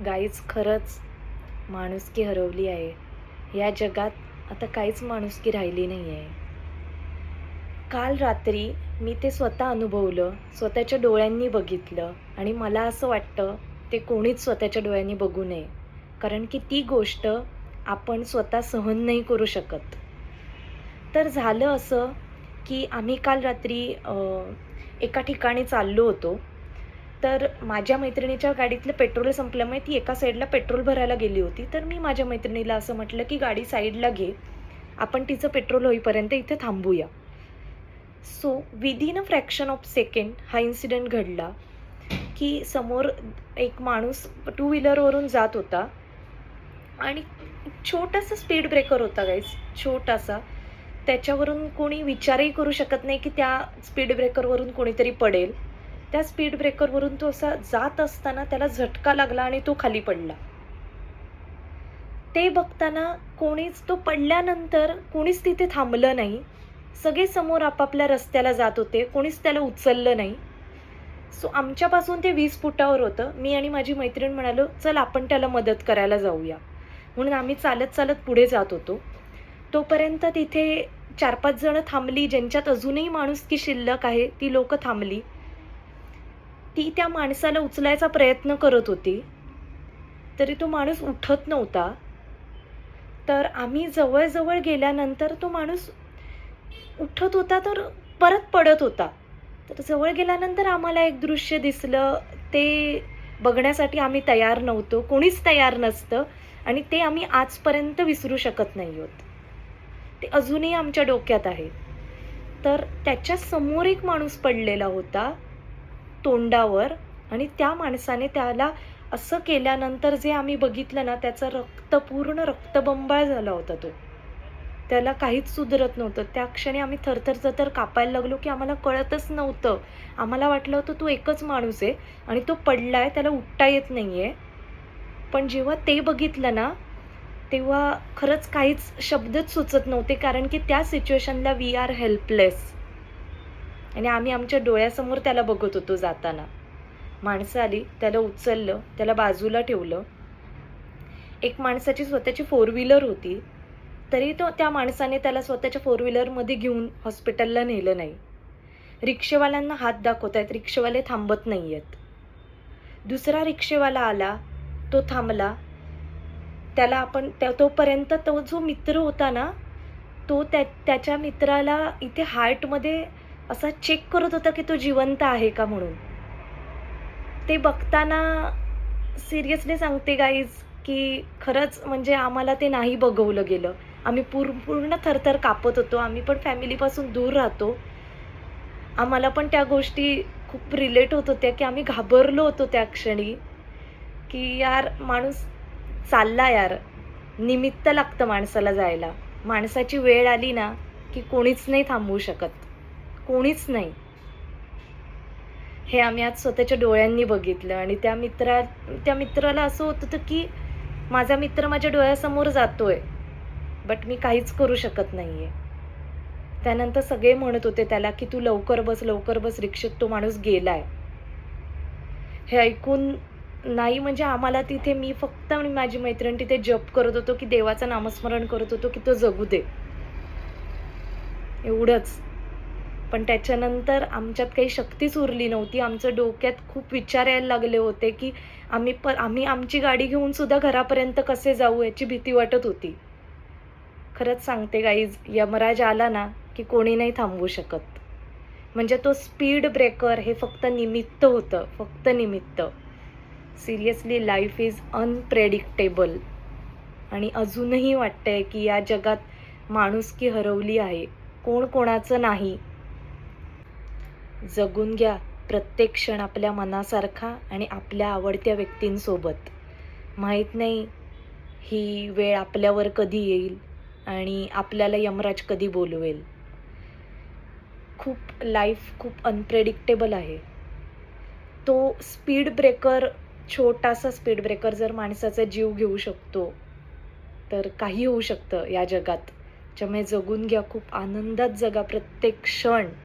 गाईच खरंच माणुसकी हरवली आहे. या जगात आता काहीच माणुसकी राहिली नाही आहे. काल रात्री मी ते स्वतः अनुभवलं, स्वतःच्या डोळ्यांनी बघितलं आणि मला असं वाटतं ते कोणीच स्वतःच्या डोळ्यांनी बघू नये. कारण की ती गोष्ट आपण स्वतः सहन नाही करू शकत. तर झालं असं, की आम्ही काल रात्री एका ठिकाणी चाललो होतो. तर माझ्या मैत्रिणीच्या गाडीतलं पेट्रोल संपल्यामुळे ती एका साईडला पेट्रोल भरायला गेली होती. तर मी माझ्या मैत्रिणीला असं म्हटलं, की "गाडी साईडला घे. आपण तिचं पेट्रोल होईपर्यंत इथे थांबूया." So within a fraction of second हा इन्सिडेंट घडला, की समोर एक माणूस टू व्हीलरवरून जात होता आणि छोटासा स्पीड ब्रेकर होता गाईज, छोटासा. त्याच्यावरून कोणी विचारही करू शकत नाही, की त्या स्पीड ब्रेकरवरून कोणीतरी पडेल. त्या स्पीड ब्रेकरवरून तो असा जात असताना त्याला झटका लागला आणि तो खाली पडला. ते बघताना तो पडल्यानंतर कोणीच तिथे थांबलं नाही. सगळे समोर आपापल्या रस्त्याला जात होते. कोणीच त्याला उचललं नाही. सो आमच्यापासून ते 20 फुटावर होतं. मी आणि माझी मैत्रीण म्हणालो, "चल आपण त्याला मदत करायला जाऊया." म्हणून आम्ही चालत-चालत पुढे जात होतो. तोपर्यंत तिथे 4-5 जणं थांबली, ज्यांच्यात अजूनही माणुसकी शिल्लक आहे, ती लोकं थांबली. ती त्या माणसाला उचलायचा प्रयत्न करत होती. तरी तो माणूस उठत नव्हता. तर आम्ही जवळ-जवळ गेल्यानंतर तो माणूस उठत होता, तर परत पडत होता. तर जवळ गेल्यानंतर आम्हाला एक दृश्य दिसलं. ते बघण्यासाठी आम्ही तयार नव्हतो. कोणीच तयार नसतं आणि ते आम्ही आजपर्यंत विसरू शकत नाही आहोत. ते अजूनही आमच्या डोक्यात आहे. तर त्याच्या समोर एक माणूस पडलेला होता तोंडावर आणि त्या माणसाने त्याला असं केल्यानंतर जे आम्ही बघितलं ना, त्याचं पूर्ण रक्तबंबाळ झाला होता तो. त्याला काहीच सुधरत नव्हतं. त्या क्षणी आम्ही थरथर कापायला लागलो, की आम्हाला कळतच नव्हतं. आम्हाला वाटलं होतं तो एकच माणूस आहे आणि तो पडलाय, त्याला उठता येत नाहीये. पण जेव्हा ते बघितलं ना, तेव्हा खरंच काहीच शब्दच सुचत नव्हते. कारण की त्या सिच्युएशनला वी आर हेल्पलेस आणि आम्ही आमच्या डोळ्यासमोर त्याला बघत होतो जाताना. माणसं आली, त्याला उचललं, त्याला बाजूला ठेवलं. एक माणसाची स्वतःची 4 व्हीलर होती. तरी त्या माणसाने त्याला स्वतःच्या 4 व्हीलरमध्ये घेऊन हॉस्पिटलला नेलं नाही. रिक्षेवाल्यांना हात दाखवतायत, रिक्षेवाले थांबत नाहीयेत. दुसरा रिक्षेवाला आला, तो थांबला. तोपर्यंत तो जो मित्र होता ना, तो त्याच्या मित्राला इथे हार्टमध्ये असा चेक करत होता, की तो जिवंत आहे का म्हणून. ते बघताना सिरियसली सांगते गाईज, की खरंच म्हणजे आम्हाला ते नाही बघवलं गेलं. आम्ही पूर्ण थरथर कापत होतो. आम्ही पण फॅमिलीपासून दूर राहतो. आम्हाला पण त्या गोष्टी खूप रिलेट होत होत्या, की आम्ही घाबरलो होतो त्या क्षणी, की यार माणूस चालला यार. निमित्त लागतं माणसाला जायला. माणसाची वेळ आली ना, की कोणीच नाही थांबवू शकत. कोणीच नाही. हे आम्ही आज स्वतःच्या डोळ्यांनी बघितलं आणि त्या मित्राला असं होत होतं, की माझा मित्र माझ्या डोळ्यासमोर जातोय, बट मी काहीच करू शकत नाहीये. त्यानंतर सगळे म्हणत होते त्याला, की "तू लवकर बस, लवकर बस, रिक्षेत तो माणूस गेलाय." हे ऐकून नाही म्हणजे आम्हाला तिथे मी फक्त आणि माझी मैत्रीण तिथे जप करत होतो, की देवाचं नामस्मरण करत होतो, की तो जगू दे. एवढंच. पण त्याच्यानंतर आमच्यात काही शक्तीच उरली नव्हती. आमच्या डोक्यात खूप विचार यायला लागले होते, की आम्ही आमची गाडी घेऊन सुद्धा घरापर्यंत कसे जाऊ याची भीती वाटत होती. खरंच सांगते गाईज, यमराज आला ना, की कोणी नाही थांबवू शकत. म्हणजे तो स्पीड ब्रेकर हे फक्त निमित्त होतं, फक्त निमित्त. सिरियसली लाईफ इज अनप्रेडिक्टेबल आणि अजूनही वाटतंय, की या जगात माणुसकी हरवली आहे. कोण कोणाचं नाही. जगून घ्या प्रत्येक क्षण आपल्या मनासारखा आणि आपल्या आवडत्या व्यक्तींसोबत. माहीत नाही ही वेळ आपल्यावर कधी येईल आणि आपल्याला यमराज कधी बोलवेल. लाईफ खूप अनप्रेडिक्टेबल आहे. तो स्पीड ब्रेकर, छोटासा स्पीड ब्रेकर जर माणसाचा जीव घेऊ शकतो, तर काही होऊ शकतं या जगात. त्यामुळे जगून घ्या, खूप आनंदात जगा प्रत्येक क्षण.